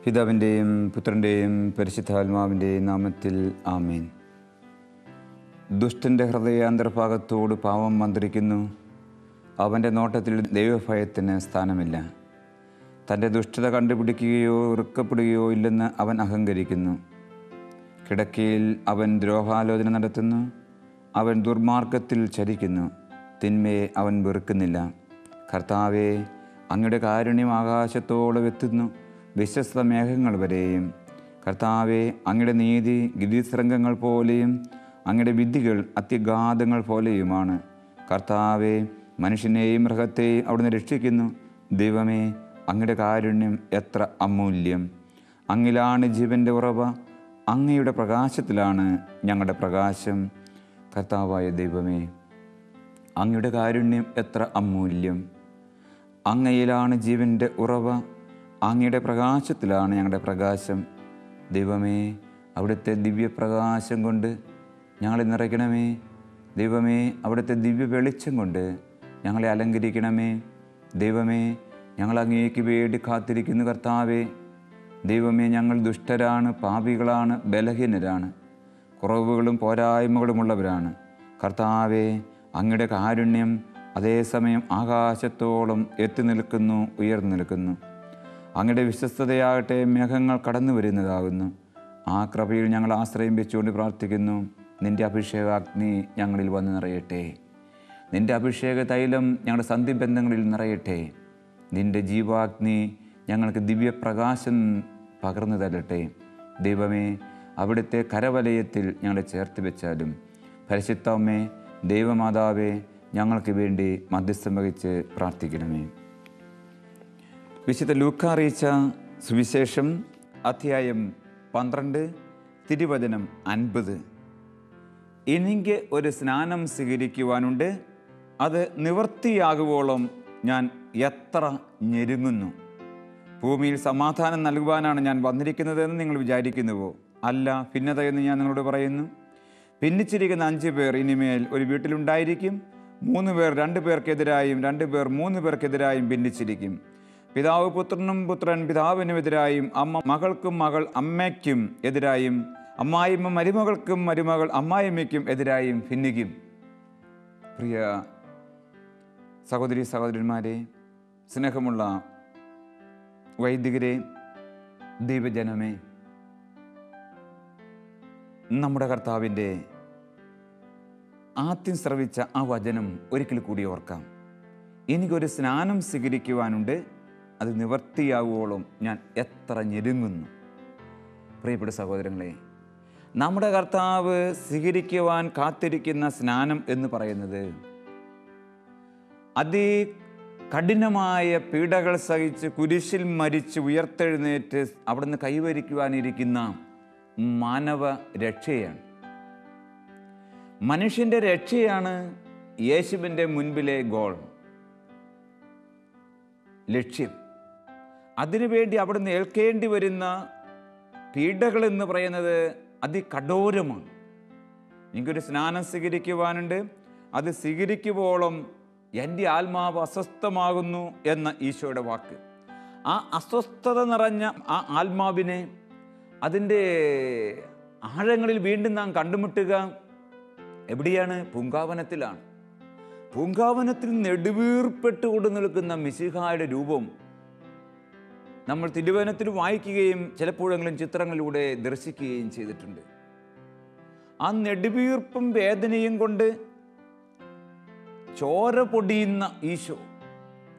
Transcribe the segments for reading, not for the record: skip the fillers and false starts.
പിതാവിൻ്റെയും പുത്രൻ്റെയും പരിശുദ്ധാത്മാവിൻ്റെയും നാമത്തിൽ ആമേൻ. ദുഷ്ടൻ്റെ ഹൃദയാന്തർഭാഗത്തോട് പാവം മന്ത്രിക്കുന്നു. അവൻ്റെ നോട്ടത്തിൽ ദൈവഭയത്തിന് സ്ഥാനമില്ല. തൻ്റെ ദുഷ്ടത കണ്ടുപിടിക്കുകയോ ഇറുക്കപ്പെടുകയോ ഇല്ലെന്ന് അവൻ അഹങ്കരിക്കുന്നു. കിടക്കയിൽ അവൻ ദ്രോഹാലോചന നടത്തുന്നു. അവൻ ദുർമാർഗത്തിൽ ചരിക്കുന്നു. തിന്മയെ അവൻ വെറുക്കുന്നില്ല. കർത്താവേ, അങ്ങയുടെ കാരുണ്യം ആകാശത്തോളം എത്തുന്നു, വിശ്വസ്ത മേഘങ്ങൾ വരെയും. കർത്താവെ, അങ്ങയുടെ നീതി ഗിരിശൃംഗങ്ങൾ പോലെയും അങ്ങയുടെ വിധികൾ അത്യഗാധങ്ങൾ പോലെയുമാണ്. കർത്താവെ, മനുഷ്യനെയും മൃഗത്തെയും അവിടുന്ന് രക്ഷിക്കുന്നു. ദൈവമേ, അങ്ങയുടെ കാരുണ്യം എത്ര അമൂല്യം! അങ്ങിലാണ് ജീവൻ്റെ ഉറവ, അങ്ങയുടെ പ്രകാശത്തിലാണ് ഞങ്ങളുടെ പ്രകാശം. കർത്താവായ ദൈവമേ, അങ്ങയുടെ കാരുണ്യം എത്ര അമൂല്യം! അങ്ങയിലാണ് ജീവൻ്റെ ഉറവ, അങ്ങയുടെ പ്രകാശത്തിലാണ് ഞങ്ങളുടെ പ്രകാശം. ദൈവമേ, അവിടുത്തെ ദിവ്യപ്രകാശം കൊണ്ട് ഞങ്ങളെ നിറയ്ക്കണമേ. ദൈവമേ, അവിടുത്തെ ദിവ്യ വെളിച്ചം കൊണ്ട് ഞങ്ങളെ അലങ്കരിക്കണമേ. ദൈവമേ, ഞങ്ങൾ അങ്ങേക്ക് വേണ്ടി കാത്തിരിക്കുന്നു. കർത്താവേ, ദൈവമേ, ഞങ്ങൾ ദുഷ്ടരാണ്, പാപികളാണ്, ബലഹീനരാണ്, കുറവുകളും പോരായ്മകളുമുള്ളവരാണ്. കർത്താവേ, അങ്ങയുടെ കാരുണ്യം അതേസമയം ആകാശത്തോളം എത്തി നിൽക്കുന്നു, ഉയർന്നു നിൽക്കുന്നു. അങ്ങയുടെ വിശ്വസ്തതയാകട്ടെ മേഘങ്ങൾ കടന്നു വരുന്നതാകുന്നു. ആ കൃപയിൽ ഞങ്ങൾ ആശ്രയം വെച്ചുകൊണ്ട് പ്രാർത്ഥിക്കുന്നു. നിൻ്റെ അഭിഷേകാഗ്നി ഞങ്ങളിൽ വന്ന് നിറയട്ടെ. നിൻ്റെ അഭിഷേക തൈലം ഞങ്ങളുടെ സന്ധിബന്ധങ്ങളിൽ നിറയട്ടെ. നിൻ്റെ ജീവാഗ്നി ഞങ്ങൾക്ക് ദിവ്യപ്രകാശം പകർന്നു തരട്ടെ. ദൈവമേ, അവിടുത്തെ കരവലയത്തിൽ ഞങ്ങളെ ചേർത്ത് വെച്ചാലും. പരിശുദ്ധമേ, ദൈവമാതാവേ, ഞങ്ങൾക്ക് വേണ്ടി മധ്യസ്ഥം വഹിച്ച് പ്രാർത്ഥിക്കണമേ. വിശുദ്ധ ലൂക്കാ അറിയിച്ച സുവിശേഷം അധ്യായം 12 തിരുവചനം 50. എനിക്ക് ഒരു സ്നാനം സ്വീകരിക്കുവാനുണ്ട്, അത് നിവൃത്തിയാകുവോളം ഞാൻ എത്ര ഞെരുങ്ങുന്നു. ഭൂമിയിൽ സമാധാനം നൽകുവാനാണ് ഞാൻ വന്നിരിക്കുന്നതെന്ന് നിങ്ങൾ വിചാരിക്കുന്നുവോ? അല്ല, ഭിന്നതയെന്ന് ഞാൻ നിങ്ങളോട് പറയുന്നു. ഭിന്നിച്ചിരിക്കുന്ന 5 പേർ ഇനിമേൽ ഒരു വീട്ടിലുണ്ടായിരിക്കും. 3 പേർ 2 പേർക്കെതിരായും 2 പേർ 3 പേർക്കെതിരായും ഭിന്നിച്ചിരിക്കും. പിതാവ് പുത്രനും പുത്രൻ പിതാവിനും എതിരായും, അമ്മ മകൾക്കും മകൾ അമ്മയ്ക്കും എതിരായും, അമ്മായിമ്മ മരുമകൾക്കും മരുമകൾ അമ്മായിമ്മയ്ക്കും എതിരായും ഭിന്നിക്കും. പ്രിയ സഹോദരി സഹോദരന്മാരെ, സ്നേഹമുള്ള വൈദികരെ, ദൈവജനമേ, നമ്മുടെ കർത്താവിൻ്റെ ആദ്യം ശ്രവിച്ച ആ വചനം ഒരിക്കൽ കൂടി ഓർക്കാം. എനിക്കൊരു സ്നാനം സ്വീകരിക്കുവാനുണ്ട്, അത് നിവൃത്തിയാകുവോളം ഞാൻ എത്ര ഞെരുങ്ങുന്നു. പ്രിയപ്പെട്ട സഹോദരങ്ങളെ, നമ്മുടെ കർത്താവ് സ്വീകരിക്കുവാൻ കാത്തിരിക്കുന്ന സ്നാനം എന്ന് പറയുന്നത് അതികഠിനമായ പീഡകൾ സഹിച്ച് കുരിശിൽ മരിച്ച് ഉയർത്തെഴുന്നേറ്റ് അവിടുന്ന് കൈവരിക്കുവാനിരിക്കുന്ന മാനവ രക്ഷയാണ്. മനുഷ്യൻ്റെ രക്ഷയാണ് യേശുവിൻ്റെ മുൻപിലെ ഗോൾ, ലക്ഷ്യം. അതിനുവേണ്ടി അവിടുന്ന് ഏൽക്കേണ്ടി വരുന്ന പീഡകൾ എന്ന് പറയുന്നത് അതികഠോരമാണ്. എനിക്കൊരു സ്നാനം സ്വീകരിക്കുവാനുണ്ട്, അത് സ്വീകരിക്കുവോളം എൻ്റെ ആത്മാവ് അസ്വസ്ഥമാകുന്നു എന്ന ഈശോയുടെ വാക്ക്. ആ അസ്വസ്ഥത നിറഞ്ഞ ആ ആത്മാവിനെ അതിൻ്റെ ആഴങ്ങളിൽ വീണ്ടും നാം കണ്ടുമുട്ടുക എവിടെയാണ്? പൂങ്കാവനത്തിലാണ്. പൂങ്കാവനത്തിൽ നെടുവീർപ്പെട്ടുകൊണ്ട് നിൽക്കുന്ന മിശിഹായുടെ രൂപം നമ്മൾ തിരുവചനത്തിൽ വായിക്കുകയും ചിലപ്പോഴെങ്കിലും ചിത്രങ്ങളിലൂടെ ദർശിക്കുകയും ചെയ്തിട്ടുണ്ട്. ആ നെടുവീർപ്പും വേദനയും കൊണ്ട് ചോര പൊടിയുന്ന ഈശോ,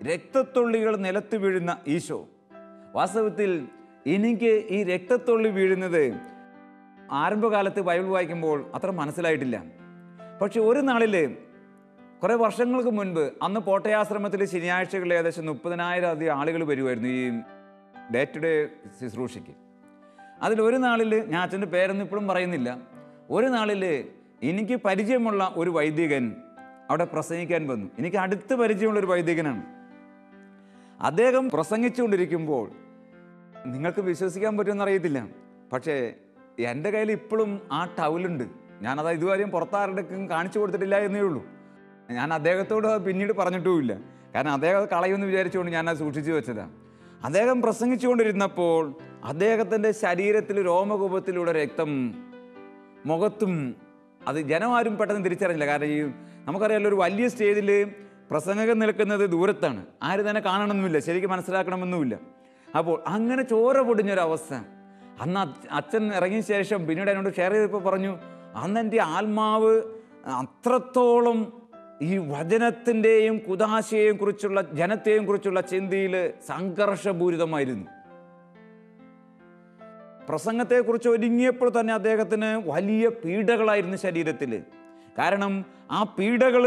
രക്തത്തുള്ളികൾ നിലത്ത് വീഴുന്ന ഈശോ. വാസ്തവത്തിൽ എനിക്ക് ഈ രക്തത്തുള്ളി വീഴുന്നത് ആരംഭകാലത്ത് ബൈബിൾ വായിക്കുമ്പോൾ അത്ര മനസ്സിലായിട്ടില്ല. പക്ഷെ ഒരു നാളിൽ കുറേ വർഷങ്ങൾക്ക് മുൻപ്, അന്ന് പോട്ടയാശ്രമത്തിൽ ശനിയാഴ്ചകളിൽ ഏകദേശം 30,000 അധികം ആളുകൾ വരുമായിരുന്നു ഈ ഡേ ടു ഡേ ശുശ്രൂഷയ്ക്ക്. അതിലൊരു നാളിൽ, ഞാൻ അച്ഛൻ്റെ പേരൊന്നും ഇപ്പോഴും പറയുന്നില്ല, ഒരു നാളിൽ എനിക്ക് പരിചയമുള്ള ഒരു വൈദികൻ അവിടെ പ്രസംഗിക്കാൻ വന്നു. എനിക്ക് അടുത്ത് പരിചയമുള്ളൊരു വൈദികനാണ്. അദ്ദേഹം പ്രസംഗിച്ചുകൊണ്ടിരിക്കുമ്പോൾ, നിങ്ങൾക്ക് വിശ്വസിക്കാൻ പറ്റുമെന്ന് അറിയത്തില്ല, പക്ഷേ എൻ്റെ കയ്യിൽ ഇപ്പോഴും ആ ടൗലുണ്ട്. ഞാനത് ഇതുവരെയും പുറത്താരുടെക്കും കാണിച്ചു കൊടുത്തിട്ടില്ല എന്നേ ഉള്ളൂ. ഞാൻ അദ്ദേഹത്തോട് പിന്നീട് പറഞ്ഞിട്ടുമില്ല, കാരണം അദ്ദേഹം കളയുമെന്ന് വിചാരിച്ചുകൊണ്ട് ഞാനത് സൂക്ഷിച്ചു വെച്ചതാണ്. അദ്ദേഹം പ്രസംഗിച്ചുകൊണ്ടിരുന്നപ്പോൾ അദ്ദേഹത്തിൻ്റെ ശരീരത്തിൽ രോമകൂപത്തിലൂടെ രക്തം മുഖത്തും, അത് ജനമാരും പെട്ടെന്ന് തിരിച്ചറിഞ്ഞില്ല. കാരണം ഈ നമുക്കറിയാമല്ലോ, ഒരു വലിയ സ്റ്റേജിൽ പ്രസംഗകൻ നിൽക്കുന്നത് ദൂരത്താണ്, ആരും തന്നെ കാണണമെന്നുമില്ല, ശരിക്കും മനസ്സിലാക്കണമെന്നുമില്ല. അപ്പോൾ അങ്ങനെ ചോര പൊടിഞ്ഞൊരവസ്ഥ. അന്ന് അച്ഛൻ ഇറങ്ങിയ ശേഷം പിന്നീട് എന്നോട് ഷെയർ ചെയ്തപ്പോൾ പറഞ്ഞു, അന്ന് എൻ്റെ ആത്മാവ് അത്രത്തോളം ഈ വചനത്തിൻ്റെയും കുദാശയെയും കുറിച്ചുള്ള, ജനത്തെയും കുറിച്ചുള്ള ചിന്തയിൽ സംഘർഷപൂരിതമായിരുന്നു. പ്രസംഗത്തെക്കുറിച്ച് ഒരുങ്ങിയപ്പോൾ തന്നെ അദ്ദേഹത്തിന് വലിയ പീഡകളായിരുന്നു ശരീരത്തിൽ. കാരണം ആ പീഡകൾ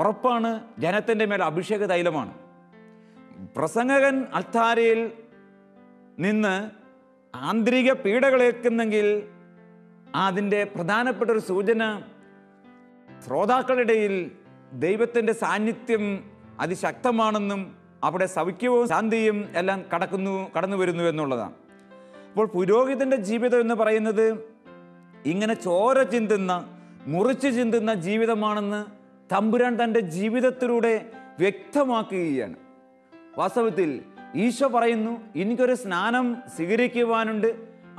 ഉറപ്പാണ് ജനത്തിൻ്റെ മേൽ അഭിഷേക തൈലമാണ്. പ്രസംഗകൻ അൾത്താരയിൽ നിന്ന് ആന്തരിക പീഡകളേൽക്കുന്നെങ്കിൽ അതിൻ്റെ പ്രധാനപ്പെട്ട ഒരു സൂചന ശ്രോതാക്കളുടെ ഇടയിൽ ദൈവത്തിൻ്റെ സാന്നിധ്യം അതിശക്തമാണെന്നും അവിടെ സൗഖ്യവും ശാന്തിയും എല്ലാം കടന്നു വരുന്നു എന്നുള്ളതാണ്. അപ്പോൾ പുരോഹിതൻ്റെ ജീവിതം എന്ന് പറയുന്നത് ഇങ്ങനെ ചോര ചിന്തുന്ന, മുറിച്ച് ചിന്തുന്ന ജീവിതമാണെന്ന് തമ്പുരാൻ തൻ്റെ ജീവിതത്തിലൂടെ വ്യക്തമാക്കുകയാണ്. വാസ്തവത്തിൽ ഈശോ പറയുന്നു, എനിക്കൊരു സ്നാനം സ്വീകരിക്കുവാനുണ്ട്,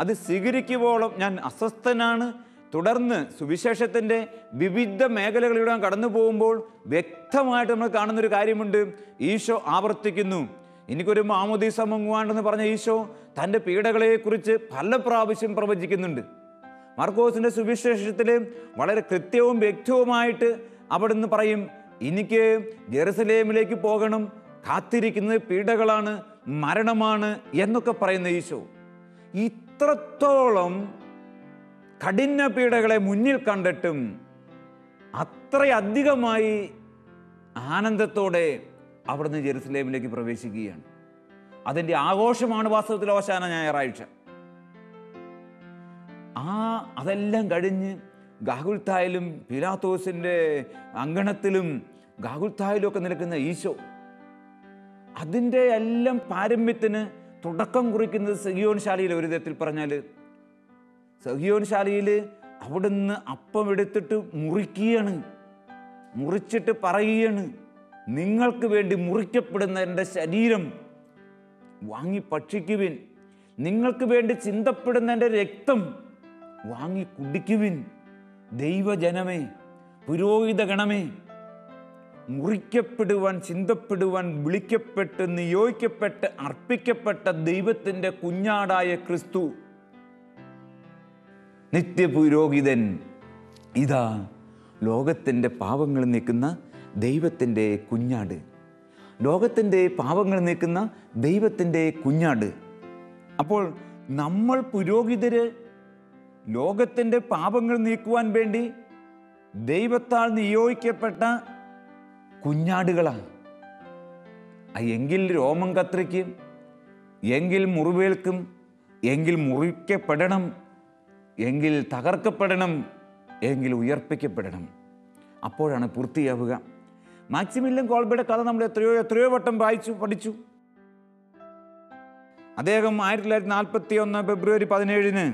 അത് സ്വീകരിക്കുവോളം ഞാൻ അസ്വസ്ഥനാണ്. തുടർന്ന് സുവിശേഷത്തിൻ്റെ വിവിധ മേഖലകളിലൂടെ കടന്നു പോകുമ്പോൾ വ്യക്തമായിട്ട് നമ്മൾ കാണുന്നൊരു കാര്യമുണ്ട്. ഈശോ ആവർത്തിക്കുന്നു, എനിക്കൊരു മാമോദീസ മുങ്ങുവാണ്ടെന്ന് പറഞ്ഞ ഈശോ തൻ്റെ പീഡകളെക്കുറിച്ച് പല പ്രാവശ്യം പ്രവചിക്കുന്നുണ്ട്. മർക്കോസിൻ്റെ സുവിശേഷത്തിൽ വളരെ കൃത്യവും വ്യക്തവുമായിട്ട് അവിടുന്ന് പറയും, എനിക്ക് ജെറുസലേമിലേക്ക് പോകണം, കാത്തിരിക്കുന്നത് പീഡകളാണ്, മരണമാണ് എന്നൊക്കെ പറയുന്ന ഈശോ ഇത്രത്തോളം കഠിന പീഡകളെ മുന്നിൽ കണ്ടിട്ടും അത്രയധികമായി ആനന്ദത്തോടെ അവിടുന്ന് ജെറുസലേമിലേക്ക് പ്രവേശിക്കുകയാണ്. അതിൻ്റെ ആഘോഷമാണ് വാസ്തവത്തിൽ ഓശാന ഞായറാഴ്ച. അതെല്ലാം കഴിഞ്ഞ് ഗാഗുൽത്തായിലും പിലാത്തോസിൻ്റെ അങ്കണത്തിലും ഗാഗുൽത്തായിലും ഒക്കെ നിൽക്കുന്ന ഈശോ, അതിൻ്റെ എല്ലാം പാരമ്യത്തിന് തുടക്കം കുറിക്കുന്നത് സഹിയോൻ ശാലയിൽ. ഒരു വിധത്തിൽ പറഞ്ഞാൽ സഹിയോൻ ശാലയിൽ അവിടുന്ന് അപ്പം എടുത്തിട്ട് മുറിക്കുകയാണ്, മുറിച്ചിട്ട് പറയുകയാണ്, നിങ്ങൾക്ക് വേണ്ടി മുറിക്കപ്പെടുന്ന എൻ്റെ ശരീരം വാങ്ങി ഭക്ഷിക്കുവിൻ, നിങ്ങൾക്ക് വേണ്ടി ചിന്തപ്പെടുന്ന എൻ്റെ രക്തം വാങ്ങി കുടിക്കുവിൻ. ദൈവജനമേ, പുരോഹിത ഗണമേ, മുറിക്കപ്പെടുവാൻ, ചിന്തപ്പെടുവാൻ വിളിക്കപ്പെട്ട് നിയോഗിക്കപ്പെട്ട് അർപ്പിക്കപ്പെട്ട ദൈവത്തിൻ്റെ കുഞ്ഞാടായ ക്രിസ്തു, നിത്യപുരോഹിതൻ, ഇതാ ലോകത്തിൻ്റെ പാപങ്ങൾ നീക്കുന്ന ദൈവത്തിൻ്റെ കുഞ്ഞാട്, ലോകത്തിൻ്റെ പാപങ്ങൾ നീക്കുന്ന ദൈവത്തിൻ്റെ കുഞ്ഞാട്. അപ്പോൾ നമ്മൾ പുരോഹിതര് ലോകത്തിൻ്റെ പാപങ്ങൾ നീക്കുവാൻ വേണ്ടി ദൈവത്താൽ നിയോഗിക്കപ്പെട്ട കുഞ്ഞാടുകളാണ്. എങ്കിൽ രോമം കത്രിക്കും, എങ്കിൽ മുറിവേൽക്കും, എങ്കിൽ മുറിക്കപ്പെടണം, എങ്കിൽ തകർക്കപ്പെടണം, എങ്കിൽ ഉയർപ്പിക്കപ്പെടണം. അപ്പോഴാണ് പൂർത്തിയാവുക. മാക്സിമിലിയൻ കോൾബയുടെ കഥ നമ്മൾ എത്രയോ വട്ടം പഠിച്ചു. അദ്ദേഹം 1941 ഫെബ്രുവരി 17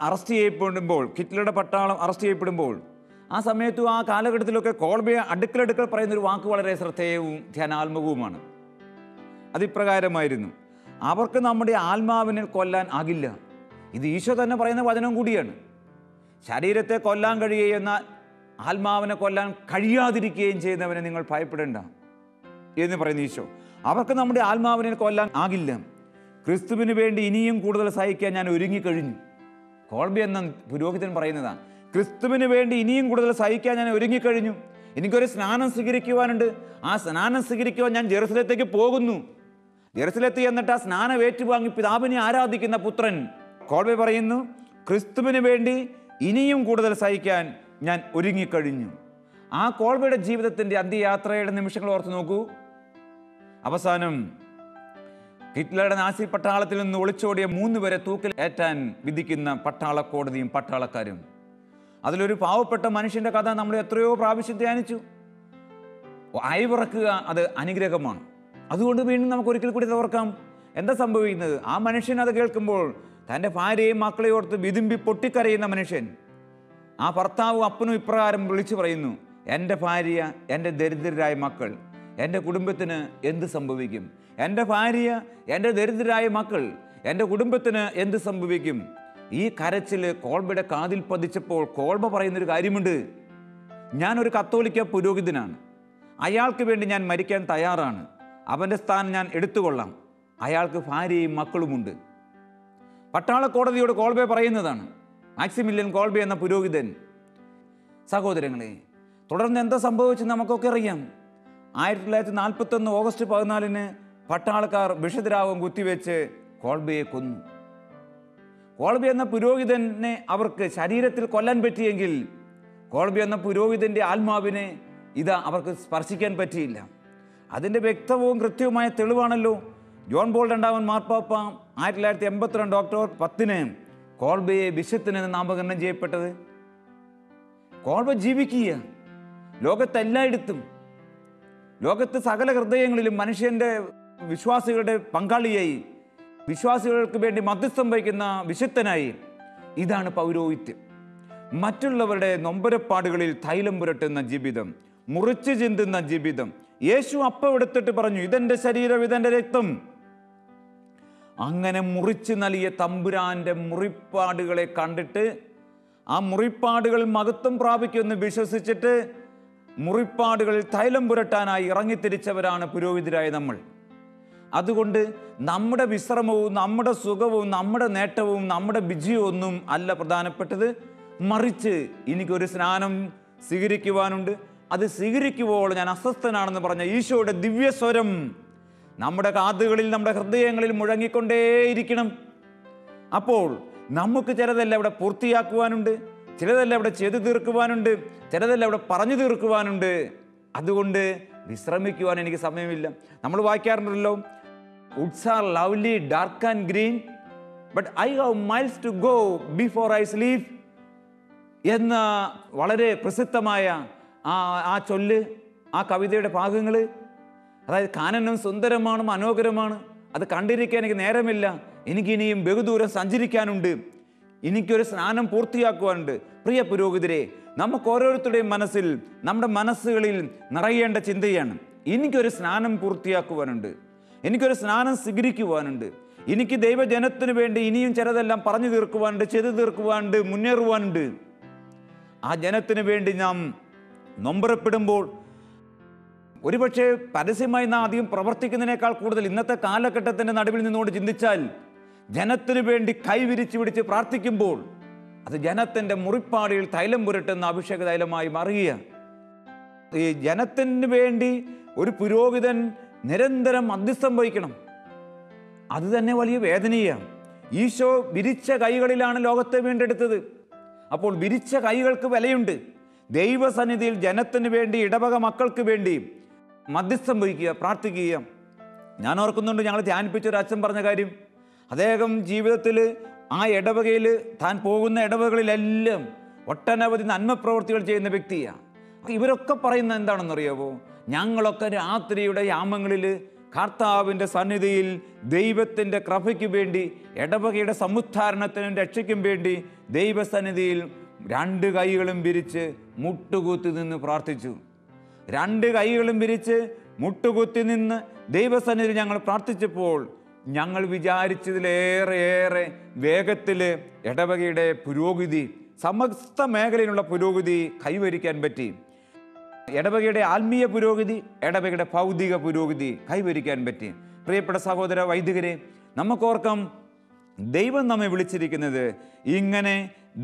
അറസ്റ്റ് ചെയ്യപ്പെടുമ്പോൾ, ഹിറ്റ്ലറുടെ പട്ടാളം അറസ്റ്റ് ചെയ്യപ്പെടുമ്പോൾ, ആ സമയത്തും ആ കാലഘട്ടത്തിലൊക്കെ കോൾബെ അടുക്കൽ പറയുന്നൊരു വാക്ക് വളരെ ശ്രദ്ധേയവും ധ്യാനാത്മകവുമാണ്. അതിപ്രകാരമായിരുന്നു, അവർക്ക് നമ്മുടെ ആത്മാവിനെ കൊല്ലാൻ ആകില്ല. ഇത് ഈശോ തന്നെ പറയുന്ന വചനം കൂടിയാണ്. ശരീരത്തെ കൊല്ലാൻ കഴിയുന്ന ആത്മാവിനെ കൊല്ലാൻ കഴിയാതിരിക്കുകയും ചെയ്യുന്നവനെ നിങ്ങൾ ഭയപ്പെടേണ്ട എന്ന് പറയുന്ന ഈശോ. അവർക്ക് നമ്മുടെ ആത്മാവിനെ കൊല്ലാൻ ആകില്ല. ക്രിസ്തുവിന് വേണ്ടി ഇനിയും കൂടുതൽ സഹിക്കാൻ ഞാൻ ഒരുങ്ങിക്കഴിഞ്ഞു. കോൾബി എന്ന പുരോഹിതൻ പറയുന്നതാണ്, ക്രിസ്തുവിന് വേണ്ടി ഇനിയും കൂടുതൽ സഹിക്കാൻ ഞാൻ ഒരുങ്ങിക്കഴിഞ്ഞു. എനിക്കൊരു സ്നാനം സ്വീകരിക്കുവാനുണ്ട്. ആ സ്നാനം സ്വീകരിക്കുവാൻ ഞാൻ ജെറുസലേത്തേക്ക് പോകുന്നു. ജെറുസലേത്തിൽ എന്നിട്ട് ആ സ്നാനം ഏറ്റുവാങ്ങി പിതാവിനെ ആരാധിക്കുന്ന പുത്രൻ കോൾബെ പറയുന്നു, ക്രിസ്തുവിന് വേണ്ടി ഇനിയും കൂടുതൽ സഹിക്കാൻ ഞാൻ ഒരുങ്ങിക്കഴിഞ്ഞു. ആ കോൾബയുടെ ജീവിതത്തിൻ്റെ അന്ത്യയാത്രയുടെ നിമിഷങ്ങൾ ഓർത്ത് നോക്കൂ. അവസാനം ഹിറ്റ്ലറുടെ നാസി പട്ടാളത്തിൽ നിന്ന് ഒളിച്ചോടിയ 3 പേരെ തൂക്കിൽ ഏറ്റാൻ വിധിക്കുന്ന പട്ടാള കോടതിയും പട്ടാളക്കാരും. അതിലൊരു പാവപ്പെട്ട മനുഷ്യൻ്റെ കഥ നമ്മൾ എത്രയോ പ്രാവശ്യം ധ്യാനിച്ചു. അയവിറക്കുക അത് അനുഗ്രഹമാണ്. അതുകൊണ്ട് വീണ്ടും നമുക്ക് ഒരിക്കൽ കൂടി ഓർക്കാം. എന്താ സംഭവിക്കുന്നത്? ആ മനുഷ്യൻ അത് കേൾക്കുമ്പോൾ തൻ്റെ ഭാര്യയും മക്കളെയും ഓർത്ത് വിതുമ്പി പൊട്ടിക്കരയുന്ന മനുഷ്യൻ, ആ ഭർത്താവും അപ്പനും ഇപ്രകാരം വിളിച്ചു പറയുന്നു, എൻ്റെ ഭാര്യ, എൻ്റെ ദരിദ്രരായ മക്കൾ, എൻ്റെ കുടുംബത്തിന് എന്ത് സംഭവിക്കും? എൻ്റെ ഭാര്യ, എൻ്റെ ദരിദ്രരായ മക്കൾ, എൻ്റെ കുടുംബത്തിന് എന്ത് സംഭവിക്കും? ഈ കരച്ചിൽ കോൾബയുടെ കാതിൽ പതിച്ചപ്പോൾ കോൾബ പറയുന്നൊരു കാര്യമുണ്ട്. ഞാനൊരു കത്തോലിക്ക പുരോഹിതനാണ്. അയാൾക്ക് വേണ്ടി ഞാൻ മരിക്കാൻ തയ്യാറാണ്. അവൻ്റെ സ്ഥാനം ഞാൻ എടുത്തുകൊള്ളാം. അയാൾക്ക് ഭാര്യയും മക്കളുമുണ്ട്. പട്ടാള കോടതിയോട് കോൾബെ പറയുന്നതാണ്, മാക്സിമില്യൻ കോൾബെ എന്ന പുരോഹിതൻ. സഹോദരങ്ങളെ, തുടർന്ന് എന്താ സംഭവിച്ചെന്ന് നമുക്കൊക്കെ അറിയാം. 1941 ഓഗസ്റ്റ് 14 പട്ടാളക്കാർ വിഷദ്രാവം കുത്തിവെച്ച് കോൾബയെ കൊന്നു. കോൾബെ എന്ന പുരോഹിതനെ അവർക്ക് ശരീരത്തിൽ കൊല്ലാൻ പറ്റിയെങ്കിൽ കോൾബെ എന്ന പുരോഹിതൻ്റെ ആത്മാവിനെ അവർക്ക് സ്പർശിക്കാൻ പറ്റിയില്ല. അതിൻ്റെ വ്യക്തവും കൃത്യവുമായ തെളിവാണല്ലോ ജോൺ പോൾ II മാർപ്പാപ്പ 1982 ഒക്ടോബർ 10 കോൾബയെ ബിഷപ്പിന് നാമകരണം ചെയ്യപ്പെട്ടത്. കോൾബ ജീവിക്കുക ലോകത്തെല്ലായിടത്തും, ലോകത്ത് സകല ഹൃദയങ്ങളിലും മനുഷ്യൻ്റെ വിശ്വാസികളുടെ പങ്കാളിയായി, വിശ്വാസികൾക്ക് വേണ്ടി മധ്യസ്ഥം വഹിക്കുന്ന വിശുദ്ധനായി. ഇതാണ് പൗരോഹിത്യം. മറ്റുള്ളവരുടെ നൊമ്പരപ്പാടുകളിൽ തൈലം പുരട്ടുന്ന ജീവിതം, മുറിച്ച് ചിന്തുന്ന ജീവിതം. യേശു അപ്പം എടുത്തിട്ട് പറഞ്ഞു, ഇതെൻ്റെ ശരീരം, ഇതെൻ്റെ രക്തം. അങ്ങനെ മുറിച്ച് നൽകിയ തമ്പുരാൻ്റെ മുറിപ്പാടുകളെ കണ്ടിട്ട് ആ മുറിപ്പാടുകൾ മഹത്വം പ്രാപിക്കുമെന്ന് വിശ്വസിച്ചിട്ട് മുറിപ്പാടുകളിൽ തൈലം പുരട്ടാനായി ഇറങ്ങിത്തിരിച്ചവരാണ് പുരോഹിതരായ നമ്മൾ. അതുകൊണ്ട് നമ്മുടെ വിശ്രമവും നമ്മുടെ സുഖവും നമ്മുടെ നേട്ടവും നമ്മുടെ വിജയവും ഒന്നും അല്ല പ്രധാനപ്പെട്ടത്. മറിച്ച് എനിക്കൊരു സ്നാനം സ്വീകരിക്കുവാനുണ്ട്. അത് സ്വീകരിക്കുമ്പോൾ ഞാൻ അസ്വസ്ഥനാണെന്ന് പറഞ്ഞ ഈശോയുടെ ദിവ്യസ്വരം നമ്മുടെ കാതുകളിൽ, നമ്മുടെ ഹൃദയങ്ങളിൽ മുഴങ്ങിക്കൊണ്ടേയിരിക്കണം. അപ്പോൾ നമുക്ക് ചിലതെല്ലാം ഇവിടെ പൂർത്തിയാക്കുവാനുണ്ട്, ചിലതെല്ലാം ഇവിടെ ചെയ്തു തീർക്കുവാനുണ്ട്, ചിലതെല്ലാം ഇവിടെ പറഞ്ഞു തീർക്കുവാനുണ്ട്. അതുകൊണ്ട് വിശ്രമിക്കുവാൻ എനിക്ക് സമയമില്ല. നമ്മൾ വായിക്കാറുണ്ടല്ലോ, woods are lovely dark and green, but I have miles to go before I sleep എന്ന വളരെ പ്രസിദ്ധമായ ആ ചൊല്ല്, ആ കവിതയുടെ ഭാഗങ്ങൾ. അതായത് കാനനം സുന്ദരമാണ്, മനോഹരമാണ്, അത് കണ്ടിരിക്കാൻ എനിക്ക് നേരമില്ല, എനിക്കിനിയും ബഹുദൂരം സഞ്ചരിക്കാനുണ്ട്, എനിക്കൊരു സ്നാനം പൂർത്തിയാക്കുവാനുണ്ട്. പ്രിയ പുരോഹിതരെ, നമുക്ക് ഓരോരുത്തരുടെയും മനസ്സിൽ, നമ്മുടെ മനസ്സുകളിൽ നിറയേണ്ട ചിന്തയാണ്, എനിക്കൊരു സ്നാനം പൂർത്തിയാക്കുവാനുണ്ട്, എനിക്കൊരു സ്നാനം സ്വീകരിക്കുവാനുണ്ട്, എനിക്ക് ദൈവജനത്തിനു വേണ്ടി ഇനിയും ചിലതെല്ലാം പറഞ്ഞു തീർക്കുവാനുണ്ട്, ചെയ്തു തീർക്കുവാനുണ്ട്, മുന്നേറുവാനുണ്ട്. ആ ജനത്തിന് വേണ്ടി നാം നൊമ്പരപ്പെടുമ്പോൾ ഒരുപക്ഷെ പരസ്യമായി നാം അധികം പ്രവർത്തിക്കുന്നതിനേക്കാൾ കൂടുതൽ ഇന്നത്തെ കാലഘട്ടത്തിൻ്റെ നടുവിൽ നിന്നുകൊണ്ട് ചിന്തിച്ചാൽ, ജനത്തിനു വേണ്ടി കൈവിരിച്ചു പിടിച്ച് പ്രാർത്ഥിക്കുമ്പോൾ അത് ജനത്തിൻ്റെ മുറിപ്പാടിയിൽ തൈലം പുരട്ടുന്ന അഭിഷേക തൈലമായി മാറുക. ഈ ജനത്തിന് വേണ്ടി ഒരു പുരോഹിതൻ നിരന്തരം മധ്യസ്ഥം വഹിക്കണം. അത് തന്നെ വലിയ വേദനയാണ്. ഈശോ വിരിച്ച കൈകളിലാണ് ലോകത്തെ വീണ്ടെടുത്തത്. അപ്പോൾ വിരിച്ച കൈകൾക്ക് വിലയുണ്ട്. ദൈവസന്നിധിയിൽ ജനത്തിന് വേണ്ടി, ഇടവക മക്കൾക്ക് വേണ്ടി മധ്യസ്ഥം വഹിക്കുക, പ്രാർത്ഥിക്കുക. ഞാൻ ഓർക്കുന്നുണ്ട്, ഞങ്ങൾ ധ്യാനിപ്പിച്ചൊരു അച്ഛൻ പറഞ്ഞ കാര്യം. അദ്ദേഹം ജീവിതത്തിൽ ആ ഇടവകയിൽ, താൻ പോകുന്ന ഇടവകളിലെല്ലാം ഒട്ടനവധി നന്മ പ്രവൃത്തികൾ ചെയ്യുന്ന വ്യക്തിയാണ്. ഇവരൊക്കെ പറയുന്നത് എന്താണെന്നറിയാവോ? ഞങ്ങളൊക്കെ രാത്രിയുടെ യാമങ്ങളിൽ കർത്താവിൻ്റെ സന്നിധിയിൽ ദൈവത്തിൻ്റെ കൃപയ്ക്ക് വേണ്ടി, ഇടവകയുടെ സമുദ്ധാരണത്തിനും രക്ഷയ്ക്കും വേണ്ടി ദൈവസന്നിധിയിൽ 2 കൈകളും വിരിച്ച് മുട്ടുകുത്തി നിന്ന് പ്രാർത്ഥിച്ചു. 2 കൈകളും വിരിച്ച് മുട്ടുകുത്തി നിന്ന് ദൈവസന്നിധിയിൽ ഞങ്ങൾ പ്രാർത്ഥിച്ചപ്പോൾ ഞങ്ങൾ വിചാരിച്ചതിലേറെ വേഗത്തിൽ ഇടവകയുടെ പുരോഗതി, സമസ്ത മേഖലയിലുള്ള പുരോഗതി കൈവരിക്കാൻ പറ്റി. ഇടവകയുടെ ആത്മീയ പുരോഗതി, ഇടവകയുടെ ഭൗതിക പുരോഗതി കൈവരിക്കാൻ പറ്റി. പ്രിയപ്പെട്ട സഹോദര വൈദികരെ, നമുക്കോർക്കാം, ദൈവം നമ്മെ വിളിച്ചിരിക്കുന്നത് ഇങ്ങനെ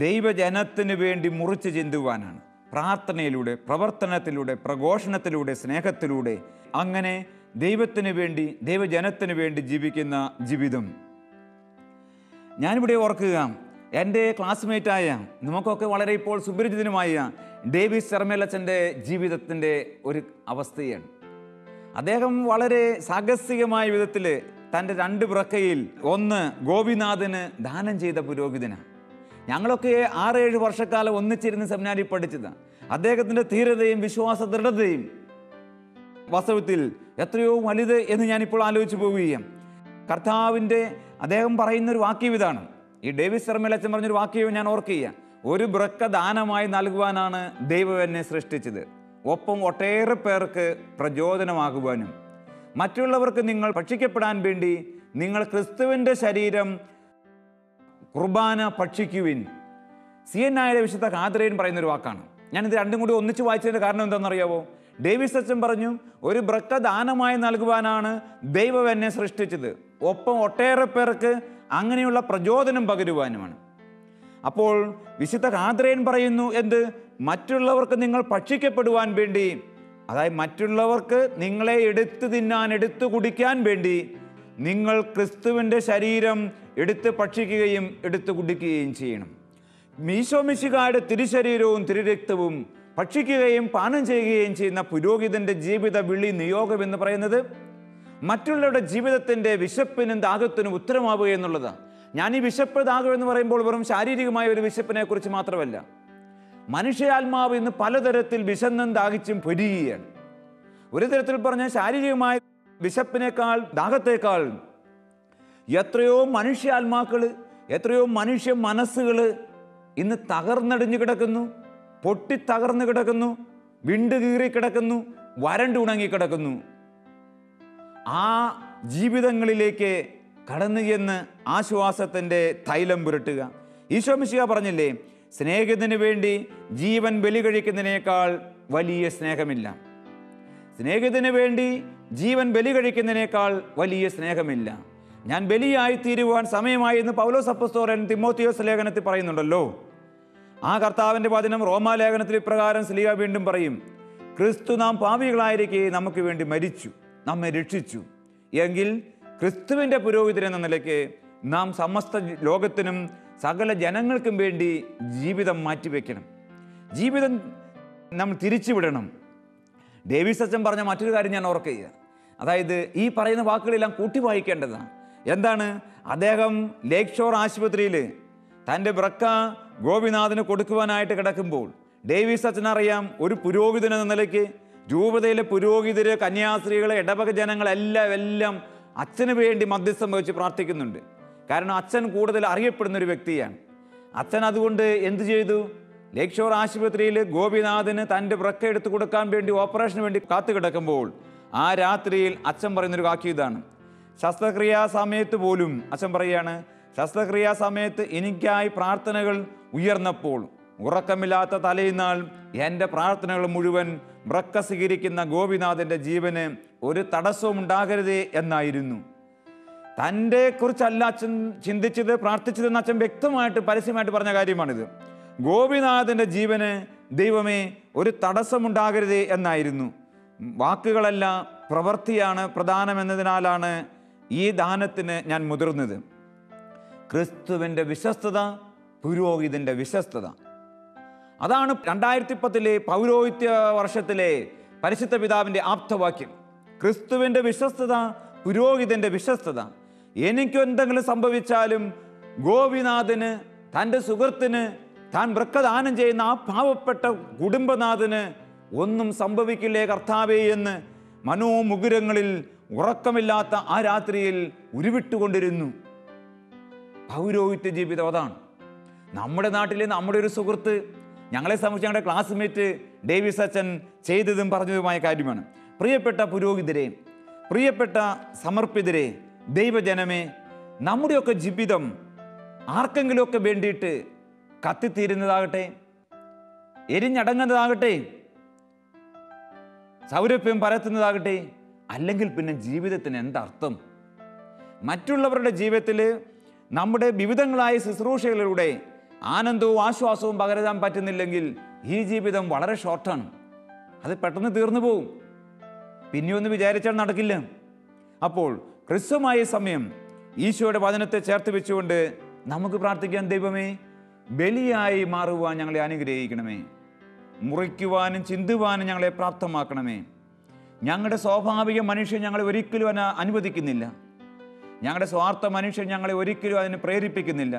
ദൈവജനത്തിന് വേണ്ടി മുറിച്ച് ചിന്തുവാനാണ്. പ്രാർത്ഥനയിലൂടെ, പ്രവർത്തനത്തിലൂടെ, പ്രഘോഷണത്തിലൂടെ, സ്നേഹത്തിലൂടെ, അങ്ങനെ ദൈവത്തിന് വേണ്ടി, ദൈവജനത്തിന് വേണ്ടി ജീവിക്കുന്ന ജീവിതം. ഞാനിവിടെ ഓർക്കുക, എൻ്റെ ക്ലാസ്മേറ്റായ, നമുക്കൊക്കെ വളരെ ഇപ്പോൾ സുപരിചിതനുമായ ഡേവിസ് ചെർമേലച്ചൻ്റെ ജീവിതത്തിൻ്റെ ഒരു അവസ്ഥയാണ്. അദ്ദേഹം വളരെ സാഹസികമായ വിധത്തിൽ തൻ്റെ 2 ബ്രക്കയിൽ ഒന്ന് ഗോപിനാഥന് ദാനം ചെയ്ത പുരോഹിതനാണ്. ഞങ്ങളൊക്കെ 6-7 വർഷക്കാലം ഒന്നിച്ചിരുന്ന് സെമിനാരിൽ പഠിച്ചതാണ്. അദ്ദേഹത്തിൻ്റെ ധീരതയും വിശ്വാസ ദൃഢതയും വാസ്തവത്തിൽ എത്രയോ വലുത് എന്ന് ഞാനിപ്പോൾ ആലോചിച്ച് പോവുകയും. കർത്താവിൻ്റെ അദ്ദേഹം പറയുന്നൊരു വാക്യം ഇതാണ്. ഈ ഡേവിസ് ചെർമേലച്ചൻ പറഞ്ഞൊരു വാക്യവും ഞാൻ ഓർക്കുക. 1 ബ്രക്ക ദാനമായി നൽകുവാനാണ് ദൈവം എന്നെ സൃഷ്ടിച്ചത്. ഒപ്പം ഒട്ടേറെ പേർക്ക് പ്രചോദനമാകുവാനും മറ്റുള്ളവർക്ക് നിങ്ങൾ ഭക്ഷിക്കപ്പെടാൻ വേണ്ടി നിങ്ങൾ ക്രിസ്തുവിൻ്റെ ശരീരം കുർബാന ഭക്ഷിക്കുവിൻ. CN വിശുദ്ധ കാതറീൻ പറയുന്നൊരു വാക്കാണ്. ഞാനിത് രണ്ടും കൂടി ഒന്നിച്ച് വായിച്ചതിൻ്റെ കാരണം എന്താണെന്നറിയാവോ? ഡേവിസ് അച്ഛൻ പറഞ്ഞു, ഒരു ബ്രക്ക ദാനമായി നൽകുവാനാണ് ദൈവം എന്നെ സൃഷ്ടിച്ചത്, ഒപ്പം ഒട്ടേറെ പേർക്ക് അങ്ങനെയുള്ള പ്രചോദനം പകരുവാനുമാണ്. അപ്പോൾ വിശുദ്ധ കാതറീൻ പറയുന്നു എന്ത്? മറ്റുള്ളവർക്ക് നിങ്ങൾ ഭക്ഷിക്കപ്പെടുവാൻ വേണ്ടി, അതായത് മറ്റുള്ളവർക്ക് നിങ്ങളെ എടുത്ത് തിന്നാൻ, എടുത്തു കുടിക്കാൻ വേണ്ടി നിങ്ങൾ ക്രിസ്തുവിൻ്റെ ശരീരം എടുത്ത് ഭക്ഷിക്കുകയും എടുത്തു കുടിക്കുകയും ചെയ്യണം. ഈശോ മിശിഹായുടെ തിരുശരീരവും തിരുരക്തവും ഭക്ഷിക്കുകയും പാനം ചെയ്യുകയും ചെയ്യുന്ന പുരോഹിതൻ്റെ ജീവിത വിളി, നിയോഗം എന്ന് പറയുന്നത് മറ്റുള്ളവരുടെ ജീവിതത്തിൻ്റെ വിശപ്പിനും ദാഹത്തിനും ഉത്തരമാവുക എന്നുള്ളതാണ്. ഞാൻ ഈ വിശപ്പ് ദാഹം എന്ന് പറയുമ്പോൾ വെറും ശാരീരികമായ ഒരു വിശപ്പിനെ കുറിച്ച് മാത്രമല്ല, മനുഷ്യാത്മാവ് ഇന്ന് പലതരത്തിൽ വിശന്നും ദാഹിച്ചും പൊരിയുകയാണ്. ഒരു തരത്തിൽ പറഞ്ഞാൽ ശാരീരികമായ വിശപ്പിനേക്കാൾ ദാഹത്തേക്കാൾ എത്രയോ മനുഷ്യാത്മാക്കൾ, എത്രയോ മനുഷ്യ മനസ്സുകൾ ഇന്ന് തകർന്നടിഞ്ഞു കിടക്കുന്നു, പൊട്ടിത്തകർന്നു കിടക്കുന്നു, വിണ്ടുകീറി കിടക്കുന്നു, വരണ്ടുണങ്ങിക്കിടക്കുന്നു. ആ ജീവിതങ്ങളിലേക്ക് കടന്നു ചെന്ന് ആശ്വാസത്തിൻ്റെ തൈലം പുരട്ടുക. ഈശോ മിശിഹാ പറഞ്ഞില്ലേ, സ്നേഹത്തിന് വേണ്ടി ജീവൻ ബലി കഴിക്കുന്നതിനേക്കാൾ വലിയ സ്നേഹമില്ല. സ്നേഹത്തിന് വേണ്ടി ജീവൻ ബലി കഴിക്കുന്നതിനേക്കാൾ വലിയ സ്നേഹമില്ല. ഞാൻ ബലിയായി തീരുവാൻ സമയമായി എന്ന് പൗലോസ് അപ്പോസ്തലൻ തിമോത്തിയോസ് ലേഖനത്തിൽ പറയുന്നുണ്ടല്ലോ. ആ കർത്താവിൻ്റെ വചനം റോമാലേഖനത്തിൽ ഇപ്രകാരം സ്ലീഹ വീണ്ടും പറയും, ക്രിസ്തു നാം പാപികളായിരിക്കെ നമുക്ക് വേണ്ടി മരിച്ചു, നമ്മെ രക്ഷിച്ചു എങ്കിൽ ക്രിസ്തുവിൻ്റെ പുരോഹിതരെന്ന നിലയ്ക്ക് നാം സമസ്ത ലോകത്തിനും സകല ജനങ്ങൾക്കും വേണ്ടി ജീവിതം മാറ്റിവെക്കണം, ജീവിതം നമ്മൾ തിരിച്ചുവിടണം. ഡേവിസ് അച്ഛൻ പറഞ്ഞ മറ്റൊരു കാര്യം ഞാൻ ഓർക്കുക, അതായത് ഈ പറയുന്ന വാക്കുകളെല്ലാം കൂട്ടി വായിക്കേണ്ടതാണ്. എന്താണ്? അദ്ദേഹം ലേക്ക് ഷോർ ആശുപത്രിയിൽ തൻ്റെ ബ്രക്ക ഗോപിനാഥന് കൊടുക്കുവാനായിട്ട് കിടക്കുമ്പോൾ ഡേവിസ് അച്ഛനറിയാം, ഒരു പുരോഹിതൻ എന്ന നിലയ്ക്ക് രൂപതയിലെ പുരോഹിതര്, കന്യാസ്ത്രീകളെ, ഇടവക ജനങ്ങളെല്ലാം അച്ഛന് വേണ്ടി മധ്യസ്ഥം വഹിച്ച് പ്രാർത്ഥിക്കുന്നുണ്ട്. കാരണം അച്ഛൻ കൂടുതൽ അറിയപ്പെടുന്നൊരു വ്യക്തിയാണ്. അച്ഛൻ അതുകൊണ്ട് എന്തു ചെയ്തു? ലേക്ക് ഷോർ ആശുപത്രിയിൽ ഗോപിനാഥന് തൻ്റെ ബ്രക്ക എടുത്തു കൊടുക്കാൻ വേണ്ടി, ഓപ്പറേഷന് വേണ്ടി കാത്തു കിടക്കുമ്പോൾ ആ രാത്രിയിൽ അച്ഛൻ പറയുന്നൊരു വാക്യം ഇതാണ്. ശസ്ത്രക്രിയാ സമയത്ത് പോലും അച്ഛൻ പറയുകയാണ്, ശസ്ത്രക്രിയാ സമയത്ത് എനിക്കായി പ്രാർത്ഥനകൾ ഉയർന്നപ്പോൾ ഉറക്കമില്ലാത്ത തലേന്നാൾ എൻ്റെ പ്രാർത്ഥനകൾ മുഴുവൻ ബ്രക്ക സ്വീകരിക്കുന്ന ഗോപിനാഥൻ്റെ ജീവന് ഒരു തടസ്സവും ഉണ്ടാകരുതേ എന്നായിരുന്നു. തൻ്റെ കുറിച്ചല്ല അച്ഛൻ ചിന്തിച്ചത്, പ്രാർത്ഥിച്ചതെന്ന് അച്ഛൻ വ്യക്തമായിട്ട് പരസ്യമായിട്ട് പറഞ്ഞ കാര്യമാണിത്. ഗോപിനാഥൻ്റെ ജീവന് ദൈവമേ ഒരു തടസ്സമുണ്ടാകരുതേ എന്നായിരുന്നു. വാക്കുകളല്ല, പ്രവൃത്തിയാണ് പ്രധാനമെന്നതിനാലാണ് ഈ ദാനത്തിന് ഞാൻ മുതിർന്നത്. ക്രിസ്തുവിൻ്റെ വിശ്വസ്തത, പുരോഹിതൻ്റെ വിശ്വസ്തത, അതാണ് 2010 പൗരോഹിത്യ വർഷത്തിലെ പരിശുദ്ധ പിതാവിൻ്റെ ആപ്തവാക്യം. ക്രിസ്തുവിൻ്റെ വിശ്വസ്തത, പുരോഹിതൻ്റെ വിശ്വസ്തത. എനിക്കെന്തെങ്കിലും സംഭവിച്ചാലും ഗോപിനാഥന്, തൻ്റെ സുഹൃത്തിന്, താൻ വൃക്കദാനം ചെയ്യുന്ന ആ പാവപ്പെട്ട കുടുംബനാഥന് ഒന്നും സംഭവിക്കില്ലേ കർത്താവേ എന്ന് മനോമുകുരങ്ങളിൽ ഉറക്കമില്ലാത്ത ആ രാത്രിയിൽ ഉരുവിട്ടുകൊണ്ടിരുന്നു. പൗരോഹിത്യ ജീവിതം അതാണ്. നമ്മുടെ നാട്ടിലെ നമ്മുടെ ഒരു സുഹൃത്ത്, ഞങ്ങളെ സംബന്ധിച്ച് ഞങ്ങളുടെ ക്ലാസ്മേറ്റ് ഡേവിസ് അച്ഛൻ ചെയ്തതും പറഞ്ഞതുമായ കാര്യമാണ്. പ്രിയപ്പെട്ട പുരോഹിതരെ, പ്രിയപ്പെട്ട സമർപ്പിതരെ, ദൈവജനമേ, നമ്മുടെയൊക്കെ ജീവിതം ആർക്കെങ്കിലുമൊക്കെ വേണ്ടിയിട്ട് കത്തിത്തീരുന്നതാകട്ടെ, എരിഞ്ഞടങ്ങുന്നതാകട്ടെ, സൗരഭ്യം പരത്തുന്നതാകട്ടെ, അല്ലെങ്കിൽ പിന്നെ ജീവിതത്തിന് എന്തർത്ഥം? മറ്റുള്ളവരുടെ ജീവിതത്തിൽ നമ്മുടെ വിവിധങ്ങളായ ശുശ്രൂഷകളിലൂടെ ആനന്ദവും ആശ്വാസവും പകരാൻ പറ്റുന്നില്ലെങ്കിൽ ഈ ജീവിതം വളരെ ഷോർട്ടാണ്. അത് പെട്ടെന്ന് തീർന്നു പോവും. പിന്നെയൊന്ന് വിചാരിച്ചാൽ നടക്കില്ല. അപ്പോൾ ഹ്രസ്വമായ സമയം ഈശോയുടെ വചനത്തെ ചേർത്ത് വെച്ചുകൊണ്ട് നമുക്ക് പ്രാർത്ഥിക്കാൻ, ദൈവമേ, ബലിയായി മാറുവാൻ ഞങ്ങളെ അനുഗ്രഹിക്കണമേ. മുറിക്കുവാനും ചിന്തുവാനും ഞങ്ങളെ പ്രാപ്തമാക്കണമേ. ഞങ്ങളുടെ സ്വാഭാവിക മനുഷ്യൻ ഞങ്ങളെ ഒരിക്കലും അനുവദിക്കുന്നില്ല. ഞങ്ങളുടെ സ്വാർത്ഥ മനുഷ്യൻ ഞങ്ങളെ ഒരിക്കലും അതിന് പ്രേരിപ്പിക്കുന്നില്ല.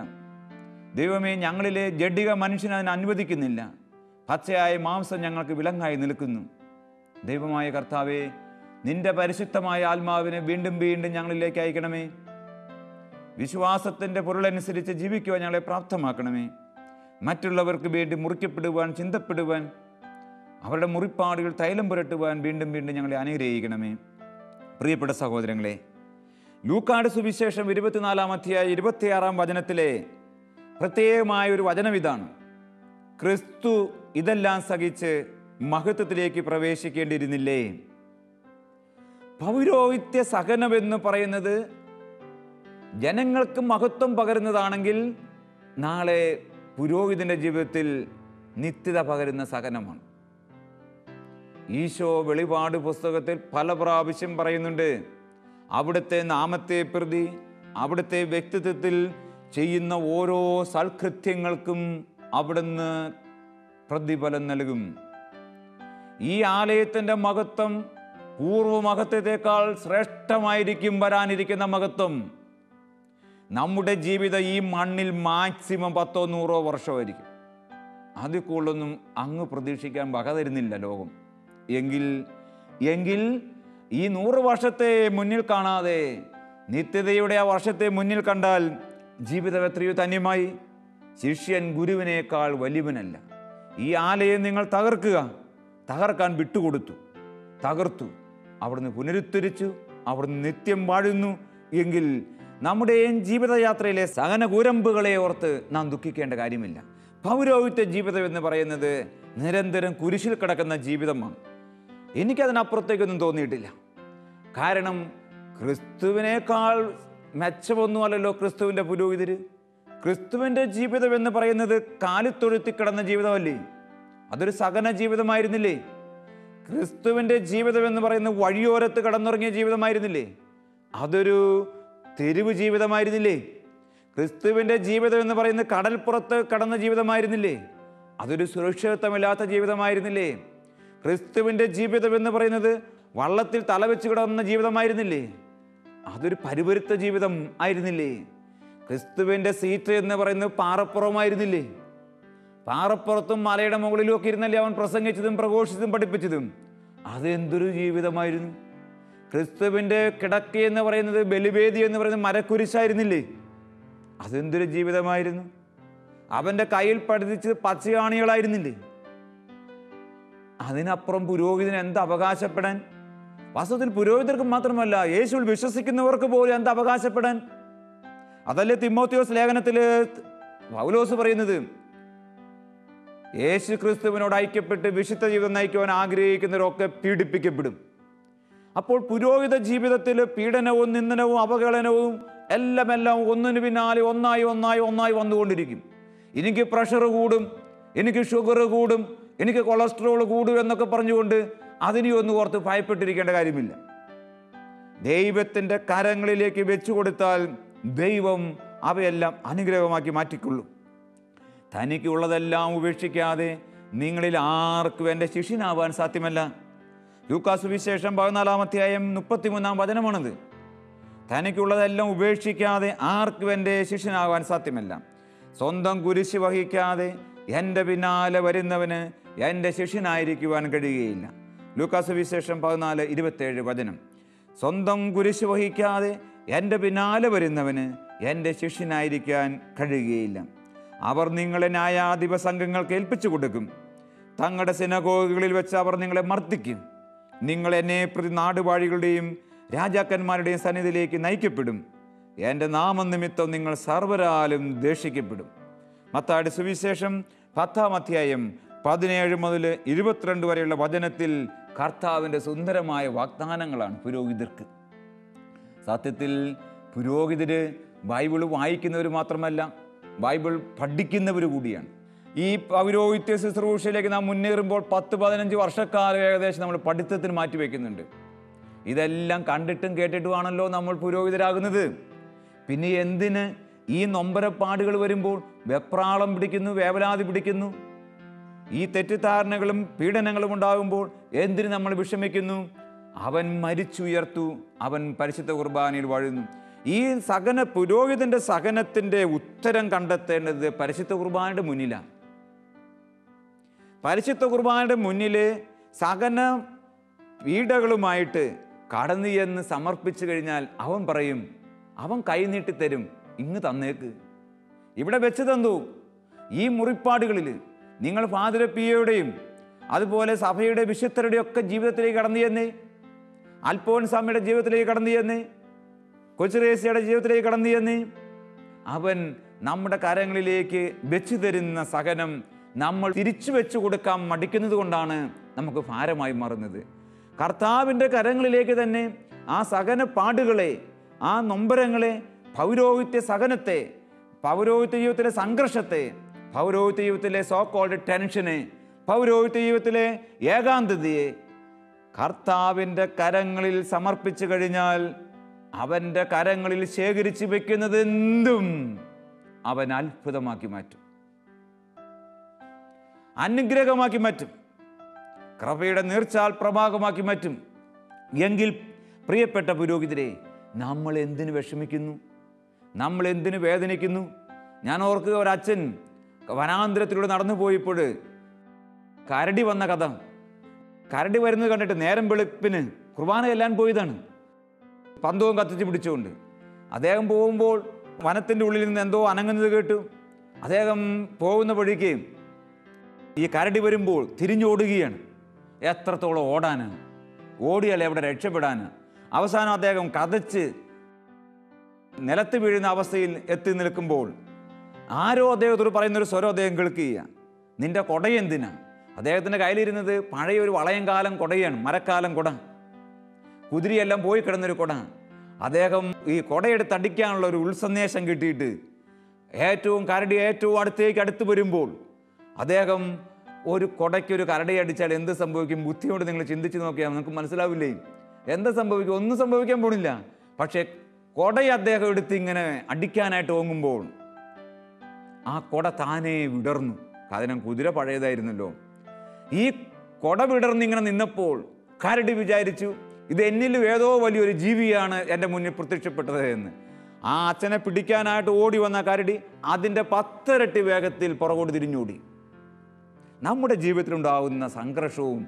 ദൈവമേ, ഞങ്ങളിലെ ജഡിക മനുഷ്യൻ അതിനെ അനുവദിക്കുന്നില്ല. പച്ചയായ മാംസം ഞങ്ങൾക്ക് വിലങ്ങായി നിൽക്കുന്നു. ദൈവമായ കർത്താവേ, നിന്റെ പരിശുദ്ധമായ ആത്മാവിനെ വീണ്ടും വീണ്ടും ഞങ്ങളിലേക്ക് അയക്കണമേ. വിശ്വാസത്തിൻ്റെ പൊരുളനുസരിച്ച് ജീവിക്കുവാൻ ഞങ്ങളെ പ്രാപ്തമാക്കണമേ. മറ്റുള്ളവർക്ക് വേണ്ടി മുറിക്കപ്പെടുവാൻ, ചിന്തപ്പെടുവാൻ, അവരുടെ മുറിപ്പാടുകൾ തൈലം പുരട്ടുവാൻ വീണ്ടും വീണ്ടും ഞങ്ങളെ അനുഗ്രഹിക്കണമേ. പ്രിയപ്പെട്ട സഹോദരങ്ങളെ, ലൂക്കായുടെ സുവിശേഷം 24-ാം അധ്യായം 26-ാം വചനത്തിലെ പ്രത്യേകമായ ഒരു വചനം ഇതാണ്: ക്രിസ്തു ഇതെല്ലാം സഹിച്ച് മഹത്വത്തിലേക്ക് പ്രവേശിക്കേണ്ടിയിരുന്നില്ലേ? പൗരോഹിത്യ സഹനമെന്ന് പറയുന്നത് ജനങ്ങൾക്ക് മഹത്വം പകരുന്നതാണെങ്കിൽ നാളെ പുരോഹിതന്റെ ജീവിതത്തിൽ നിത്യത പകരുന്ന സഹനമാണ്. ഈശോ വെളിപാട് പുസ്തകത്തിൽ പല പ്രാവശ്യം പറയുന്നുണ്ട്, അവിടുത്തെ നാമത്തെ പ്രതി അവിടുത്തെ വ്യക്തിത്വത്തിൽ ചെയ്യുന്ന ഓരോ സൽകൃത്യങ്ങൾക്കും അവിടുന്ന് പ്രതിഫലം നൽകും. ഈ ആലയത്തിൻ്റെ മഹത്വം പൂർവ്വമഹത്വത്തെക്കാൾ ശ്രേഷ്ഠമായിരിക്കും വരാനിരിക്കുന്ന മഹത്വം. നമ്മുടെ ജീവിതം ഈ മണ്ണിൽ മാക്സിമം 10-100 വർഷമായിരിക്കും. അതിൽ കൂടുതലൊന്നും അങ്ങ് പ്രതീക്ഷിക്കാൻ വക തരുന്നില്ല ലോകം. എങ്കിൽ ഈ 100 വർഷത്തെ മുന്നിൽ കാണാതെ നിത്യതയുടെ ആ വർഷത്തെ മുന്നിൽ കണ്ടാൽ ജീവിതം എത്രയോ ധന്യമായി. ശിഷ്യൻ ഗുരുവിനേക്കാൾ വലിയവനല്ല. ഈ ആലയം നിങ്ങൾ തകർക്കാൻ വിട്ടുകൊടുത്തു, തകർത്തു, അവിടുന്ന് പുനരുദ്ധരിച്ചു, അവിടുന്ന് നിത്യം വാഴുന്നു. എങ്കിൽ നമ്മുടെ ജീവിതയാത്രയിലെ സഹന കൂരമ്പുകളെ ഓർത്ത് നാം ദുഃഖിക്കേണ്ട കാര്യമില്ല. പൗരോഹിത്യ ജീവിതം എന്ന് പറയുന്നത് നിരന്തരം കുരിശിൽ കിടക്കുന്ന ജീവിതമാണ്. എനിക്കതിനപ്പുറത്തേക്കൊന്നും തോന്നിയിട്ടില്ല. കാരണം ക്രിസ്തുവിനേക്കാൾ മെച്ചമൊന്നുമല്ലല്ലോ ക്രിസ്തുവിൻ്റെ പുരോഹിതർ. ക്രിസ്തുവിൻ്റെ ജീവിതം എന്ന് പറയുന്നത് കാലിത്തൊഴുത്തി കിടന്ന ജീവിതമല്ലേ? അതൊരു സഹന ജീവിതമായിരുന്നില്ലേ? ക്രിസ്തുവിൻ്റെ ജീവിതം എന്ന് പറയുന്നത് വഴിയോരത്ത് കടന്നുറങ്ങിയ ജീവിതമായിരുന്നില്ലേ? അതൊരു തെരുവ് ജീവിതമായിരുന്നില്ലേ? ക്രിസ്തുവിൻ്റെ ജീവിതം എന്ന് പറയുന്നത് കടൽപ്പുറത്ത് കടന്ന ജീവിതമായിരുന്നില്ലേ? അതൊരു സുരക്ഷിതത്വമില്ലാത്ത ജീവിതമായിരുന്നില്ലേ? ക്രിസ്തുവിൻ്റെ ജീവിതം എന്ന് പറയുന്നത് വള്ളത്തിൽ തലവെച്ച് കിടന്ന ജീവിതമായിരുന്നില്ലേ? അതൊരു പരിവരുത്ത ജീവിതം ആയിരുന്നില്ലേ? ക്രിസ്തുവിൻ്റെ സീറ്റ് എന്ന് പറയുന്നത് പാറപ്പുറമായിരുന്നില്ലേ? പാറപ്പുറത്തും മലയുടെ മുകളിലും ഒക്കെ ഇരുന്നല്ലേ അവൻ പ്രസംഗിച്ചതും പ്രഘോഷിച്ചതും പഠിപ്പിച്ചതും. അതെന്തൊരു ജീവിതമായിരുന്നു! ക്രിസ്തുവിൻ്റെ കിടക്ക എന്ന് പറയുന്നത്, ബലിവേദി എന്ന് പറയുന്നത് മരക്കുരിശായിരുന്നില്ലേ? അതെന്തൊരു ജീവിതമായിരുന്നു! അവൻ്റെ കയ്യിൽ പഠിപ്പിച്ചത് പച്ചയാണികളായിരുന്നില്ലേ? അതിനപ്പുറം പുരോഹിതന് എന്ത് അവകാശപ്പെടാൻ? വാസ്തവത്തിൽ പുരോഹിതർക്ക് മാത്രമല്ല, യേശുവിൽ വിശ്വസിക്കുന്നവർക്ക് പോലും എന്ത് അവകാശപ്പെടാൻ? അതല്ലേ തിമോത്തിയോസ് ലേഖനത്തിൽ പൗലോസ് പറയുന്നത്, യേശു ക്രിസ്തുവിനോട് ഐക്യപ്പെട്ട് വിശുദ്ധ ജീവിതം നയിക്കുവാൻ ആഗ്രഹിക്കുന്നവരൊക്കെ പീഡിപ്പിക്കപ്പെടും. അപ്പോൾ പുരോഹിത ജീവിതത്തിൽ പീഡനവും നിന്ദനവും അവഹേളനവും എല്ലാം ഒന്നിനു പിന്നാലെ ഒന്നായി വന്നുകൊണ്ടിരിക്കും. എനിക്ക് പ്രഷർ കൂടും, എനിക്ക് ഷുഗർ കൂടും, എനിക്ക് കൊളസ്ട്രോൾ കൂടും എന്നൊക്കെ പറഞ്ഞുകൊണ്ട് അതിനെയൊന്നും ഓർത്ത് ഭയപ്പെട്ടിരിക്കേണ്ട കാര്യമില്ല. ദൈവത്തിൻ്റെ കരങ്ങളിലേക്ക് വെച്ചു കൊടുത്താൽ ദൈവം അവയെല്ലാം അനുഗ്രഹമാക്കി മാറ്റിക്കൊള്ളും. തനിക്കുള്ളതെല്ലാം ഉപേക്ഷിക്കാതെ നിങ്ങളിൽ ആർക്കും എൻ്റെ ശിഷ്യനാവാൻ സാധ്യമല്ല. ലൂക്കാസ് സുവിശേഷം 14-ാം അധ്യായം 33-ാം വചനമാണത്. തനിക്കുള്ളതെല്ലാം ഉപേക്ഷിക്കാതെ ആർക്കും എൻ്റെ ശിഷ്യനാവാൻ സാധ്യമല്ല. സ്വന്തം കുരിശ് വഹിക്കാതെ എൻ്റെ പിന്നാലെ വരുന്നവന് എൻ്റെ ശിഷ്യനായിരിക്കുവാൻ കഴിയുകയില്ല. ലൂക്കാസ് സുവിശേഷം 14:27 വചനം. സ്വന്തം കുരിശ് വഹിക്കാതെ എൻ്റെ പിന്നാലെ വരുന്നവന് എൻ്റെ ശിഷ്യനായിരിക്കാൻ കഴിയുകയില്ല. അവർ നിങ്ങളെ ന്യായാധിപ സംഘങ്ങൾക്ക് ഏൽപ്പിച്ചു കൊടുക്കും. തങ്ങളുടെ സിനഗോഗുകളിൽ വെച്ച് അവർ നിങ്ങളെ മർദ്ദിക്കും. നിങ്ങൾ എന്നെ പ്രതി നാടുവാഴികളുടെയും രാജാക്കന്മാരുടെയും സന്നിധിയിലേക്ക് നയിക്കപ്പെടും. എൻ്റെ നാമനിമിത്തം നിങ്ങൾ സർവ്വരാലും ദേഷിക്കപ്പെടും. മത്തായിയുടെ സുവിശേഷം 10-ാം അധ്യായം 17 മുതൽ 22 വരെയുള്ള വചനത്തിൽ കർത്താവിൻ്റെ സുന്ദരമായ വാഗ്ദാനങ്ങളാണ് പുരോഹിതർക്ക്. സത്യത്തിൽ പുരോഹിതർ ബൈബിൾ വായിക്കുന്നവർ മാത്രമല്ല, ബൈബിൾ പഠിക്കുന്നവർ കൂടിയാണ്. ഈ പൗരോഹിത്യ ശുശ്രൂഷയിലേക്ക് നാം മുന്നേറുമ്പോൾ 10-15 വർഷക്കാലം ഏകദേശം നമ്മൾ പഠിത്തത്തിന് മാറ്റിവെക്കുന്നുണ്ട്. ഇതെല്ലാം കണ്ടിട്ടും കേട്ടിട്ടുമാണല്ലോ നമ്മൾ പുരോഹിതരാകുന്നത്. പിന്നെ എന്തിന് ഈ നൊമ്പരപ്പാടുകൾ വരുമ്പോൾ വെപ്രാളം പിടിക്കുന്നു, വേവലാതി പിടിക്കുന്നു? ഈ തെറ്റിദ്ധാരണകളും പീഡനങ്ങളും ഉണ്ടാകുമ്പോൾ എന്തിന് നമ്മൾ വിഷമിക്കുന്നു? അവൻ മരിച്ചുയർത്തു, അവൻ പരിശുദ്ധ കുർബാനയിൽ വാഴുന്നു. ഈ പുരോഹിതൻ്റെ സഹനത്തിൻ്റെ ഉത്തരം കണ്ടെത്തേണ്ടത് പരിശുദ്ധ കുർബാനയുടെ മുന്നിലാണ്. പരിശുദ്ധ കുർബാനയുടെ മുന്നിൽ സഹന പീഡകളുമായിട്ട് കടന്നു എന്ന് സമർപ്പിച്ചു കഴിഞ്ഞാൽ അവൻ പറയും, അവൻ കൈ നീട്ടിത്തരും, ഇങ്ങ് തന്നേക്ക്, ഇവിടെ വെച്ച് തന്നു. ഈ മുറിപ്പാടുകളിൽ നിങ്ങൾ ഫാദർ പിയോയുടെയും അതുപോലെ സഭയുടെ വിശുദ്ധരുടെ ഒക്കെ ജീവിതത്തിലേക്ക് കടന്നു ചെന്ന്, അൽഫോൻസാമ്മയുടെ ജീവിതത്തിലേക്ക് കടന്നു ചെന്ന്, കൊച്ചുറേസ്യയുടെ ജീവിതത്തിലേക്ക് കടന്നു ചെന്ന് അവൻ നമ്മുടെ കരങ്ങളിലേക്ക് വെച്ചു തരുന്ന സഹനം നമ്മൾ തിരിച്ചു വെച്ചു കൊടുക്കാൻ മടിക്കുന്നത് കൊണ്ടാണ് നമുക്ക് ഭാരമായി മാറുന്നത്. കർത്താവിൻ്റെ കരങ്ങളിലേക്ക് തന്നെ ആ സഹന പാടുകളെ, ആ നൊമ്പരങ്ങളെ, പൗരോഹിത്യ സഹനത്തെ, പൗരോഹിത്യ ജീവിതത്തിലെ സംഘർഷത്തെ, പൗരോഹിത്യ ജീവിതത്തിലെ സോ കോൾഡ് ടെൻഷനെ, പൗരോഹിത്യ ജീവിതത്തിലെ ഏകാന്തതയെ കർത്താവിൻ്റെ കരങ്ങളിൽ സമർപ്പിച്ചു കഴിഞ്ഞാൽ അവൻ്റെ കരങ്ങളിൽ ശേഖരിച്ചു വെക്കുന്നത് എന്തും അവൻ അത്ഭുതമാക്കി മാറ്റും, അനുഗ്രഹമാക്കി മാറ്റും, കൃപയുടെ നീർച്ചാൽ പ്രഭാകമാക്കി മാറ്റും. എങ്കിൽ പ്രിയപ്പെട്ട പുരോഹിതരെ, നമ്മൾ എന്തിനു വിഷമിക്കുന്നു? നമ്മൾ എന്തിനു വേദനിക്കുന്നു? ഞാൻ ഓർക്കുക, ഒരച്ഛൻ വനാന്തരത്തിലൂടെ നടന്നു പോയപ്പോൾ കരടി വന്ന കഥ. കരടി വരുന്നത് കണ്ടിട്ട് നേരം വെളുപ്പിന് കുർബാന ചെല്ലാൻ പോയതാണ്, പന്തവും കത്തിച്ച് പിടിച്ചുകൊണ്ട്. അദ്ദേഹം പോകുമ്പോൾ വനത്തിൻ്റെ ഉള്ളിൽ നിന്ന് എന്തോ അനങ്ങുന്നത് കേട്ടു. അദ്ദേഹം പോകുന്ന വഴിക്ക് ഈ കരടി വരുമ്പോൾ തിരിഞ്ഞോടുകയാണ്. എത്രത്തോളം ഓടാനാണ്, ഓടിയാലേ അവിടെ രക്ഷപ്പെടാൻ. അവസാനം അദ്ദേഹം കതച്ച് നിലത്ത് വീഴുന്ന അവസ്ഥയിൽ എത്തി നിൽക്കുമ്പോൾ ആരോ അദ്ദേഹത്തോട് പറയുന്നൊരു സ്വരം അദ്ദേഹം കേൾക്കുക. നിന്റെ കൊടയെന്തിനാ? അദ്ദേഹത്തിൻ്റെ കയ്യിലിരുന്നത് പഴയ ഒരു വളയംകാലം കൊടയാണ്, മരക്കാലം കൊട, കുതിരയെല്ലാം പോയി കിടന്നൊരു കൊട. അദ്ദേഹം ഈ കൊടയെടുത്ത് അടിക്കാനുള്ള ഒരു ഉൾസന്ദേശം കിട്ടിയിട്ട് കരടി ഏറ്റവും അടുത്ത് വരുമ്പോൾ അദ്ദേഹം ഒരു കൊടയ്ക്കൊരു കരടി അടിച്ചാൽ എന്ത് സംഭവിക്കും? ബുദ്ധിയോട് നിങ്ങൾ ചിന്തിച്ച് നോക്കിയാൽ നമുക്ക് മനസ്സിലാവില്ലേ എന്ത് സംഭവിക്കും? ഒന്നും സംഭവിക്കാൻ പോണില്ല. പക്ഷേ കൊടയെ അദ്ദേഹം എടുത്ത് ഇങ്ങനെ അടിക്കാനായിട്ട് ഓങ്ങുമ്പോൾ ആ കൊട താനേ വിടർന്നു. കാരണം കുതിര പഴയതായിരുന്നല്ലോ. ഈ കൊട വിടർന്നിങ്ങനെ നിന്നപ്പോൾ കരടി വിചാരിച്ചു, ഇത് എന്നിലും ഏതോ വലിയൊരു ജീവിയാണ് എൻ്റെ മുന്നിൽ പ്രത്യക്ഷപ്പെട്ടത് എന്ന്. ആ അച്ഛനെ പിടിക്കാനായിട്ട് ഓടി വന്ന കരടി അതിൻ്റെ 10 ഇരട്ടി വേഗത്തിൽ പുറകോട്ട് തിരിഞ്ഞോടി. നമ്മുടെ ജീവിതത്തിലുണ്ടാകുന്ന സംഘർഷവും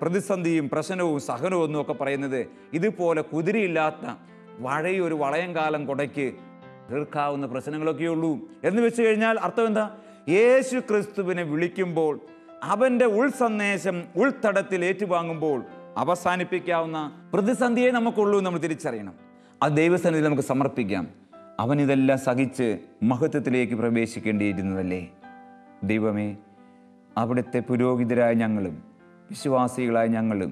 പ്രതിസന്ധിയും പ്രശ്നവും സഹനവും എന്നൊക്കെ പറയുന്നത് ഇതുപോലെ കുതിരയില്ലാത്ത ഒരു വളയംകാലം കൊടയ്ക്ക് തീർക്കാവുന്ന പ്രശ്നങ്ങളൊക്കെ ഉള്ളൂ എന്ന് വെച്ച് കഴിഞ്ഞാൽ അർത്ഥം എന്താ? യേശു ക്രിസ്തുവിനെ വിളിക്കുമ്പോൾ അവൻ്റെ ഉൾസന്ദേശം ഉൾത്തടത്തിൽ ഏറ്റുവാങ്ങുമ്പോൾ അവസാനിപ്പിക്കാവുന്ന പ്രതിസന്ധിയെ നമുക്കുള്ളൂ നമ്മൾ തിരിച്ചറിയണം. അത് ദൈവസന്നിധിയിൽ നമുക്ക് സമർപ്പിക്കാം. അവൻ ഇതെല്ലാം സഹിച്ച് മഹത്വത്തിലേക്ക് പ്രവേശിക്കേണ്ടിയിരുന്നതല്ലേ? ദൈവമേ, അവിടുത്തെ പുരോഹിതരായ ഞങ്ങളും വിശ്വാസികളായ ഞങ്ങളും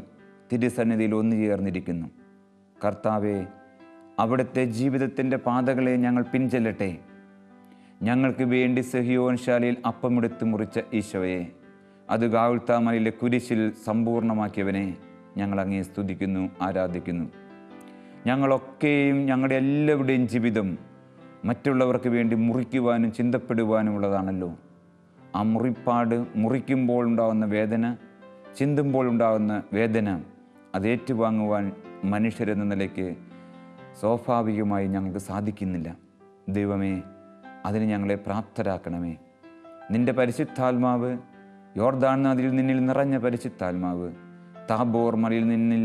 തിരുസന്നിധിയിൽ ഒന്നു ചേർന്നിരിക്കുന്നു. കർത്താവേ, അവിടുത്തെ ജീവിതത്തിൻ്റെ പാതകളെ ഞങ്ങൾ പിൻചെല്ലട്ടെ. ഞങ്ങൾക്ക് വേണ്ടി സഹിയോൻ ശാലയിൽ അപ്പമെടുത്ത് മുറിച്ച ഈശോയെ, അത് ഗാഗുൽത്താമലയിലെ കുരിശിൽ സമ്പൂർണ്ണമാക്കിയവനെ ഞങ്ങൾ അങ്ങേ സ്തുതിക്കുന്നു, ആരാധിക്കുന്നു. ഞങ്ങളൊക്കെയും ഞങ്ങളുടെ എല്ലാവരുടെയും ജീവിതം മറ്റുള്ളവർക്ക് വേണ്ടി മുറിക്കുവാനും ചിന്തപ്പെടുവാനുമുള്ളതാണല്ലോ. ആ മുറിപ്പാട്, മുറിക്കുമ്പോൾ ഉണ്ടാകുന്ന വേദന, ചിന്തുമ്പോൾ ഉണ്ടാകുന്ന വേദന, അത് ഏറ്റുവാങ്ങുവാൻ മനുഷ്യരെന്ന നിലയ്ക്ക് സ്വാഭാവികമായി ഞങ്ങൾക്ക് സാധിക്കുന്നില്ല. ദൈവമേ, അതിന് ഞങ്ങളെ പ്രാപ്തരാക്കണമേ. നിൻ്റെ പരിശുദ്ധാത്മാവ്, യോർദാൻ നദിയിൽ നിന്നിൽ നിറഞ്ഞ പരിശുദ്ധാത്മാവ്, താബോർ മലയിൽ നിന്നിൽ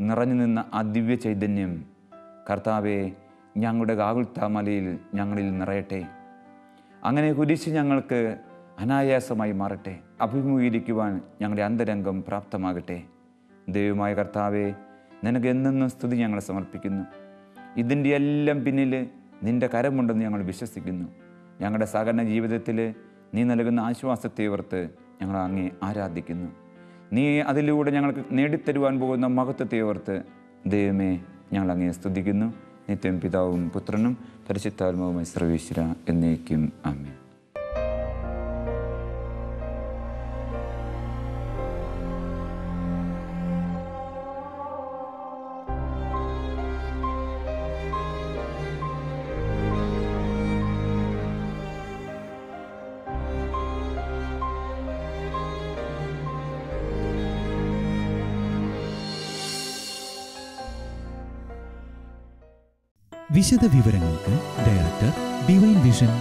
നിറഞ്ഞു നിന്ന ആ ദിവ്യ ചൈതന്യം കർത്താവെ ഞങ്ങളുടെ ഗാഗുൽത്താ മലയിൽ ഞങ്ങളിൽ നിറയട്ടെ. അങ്ങനെ കുരിശ് ഞങ്ങൾക്ക് അനായാസമായി മാറട്ടെ. അഭിമുഖീകരിക്കുവാൻ ഞങ്ങളുടെ അന്തരംഗം പ്രാപ്തമാകട്ടെ. ദൈവമായ കർത്താവെ, നിനക്ക് എന്നെന്നും സ്തുതി ഞങ്ങളെ സമർപ്പിക്കുന്നു. ഇതിൻ്റെ എല്ലാം പിന്നിൽ നിൻ്റെ കരമുണ്ടെന്ന് ഞങ്ങൾ വിശ്വസിക്കുന്നു. ഞങ്ങളുടെ സഹകരണ ജീവിതത്തിൽ നീ നൽകുന്ന ആശ്വാസത്തെ ഓർത്ത് ഞങ്ങൾ അങ്ങേ ആരാധിക്കുന്നു. നീ അതിലൂടെ ഞങ്ങൾക്ക് നേടിത്തരുവാൻ പോകുന്ന മഹത്വത്തെ ഓർത്ത് ദൈവമേ ഞങ്ങൾ അങ്ങേ സ്തുതിക്കുന്നു. നിത്യം പിതാവും പുത്രനും പരിശുദ്ധാത്മാവുമായി സർവീശ്വര എന്നേക്കും ആമേൻ. വിശദ വിവരങ്ങൾക്ക് director, divine vision,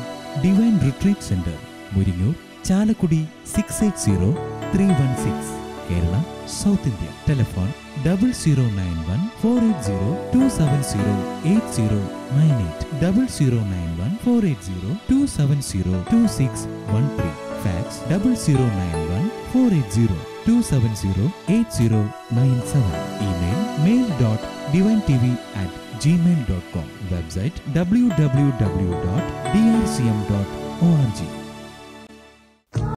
divine retreat centre, Muringoor, Chalakudy 680316, Kerala, south India. Telephone 0091 480 270 8098, 0091 480 270 2613, fax 0091 480 2708097. Email mail.divinetv@gmail.com. Website www.drcm.org.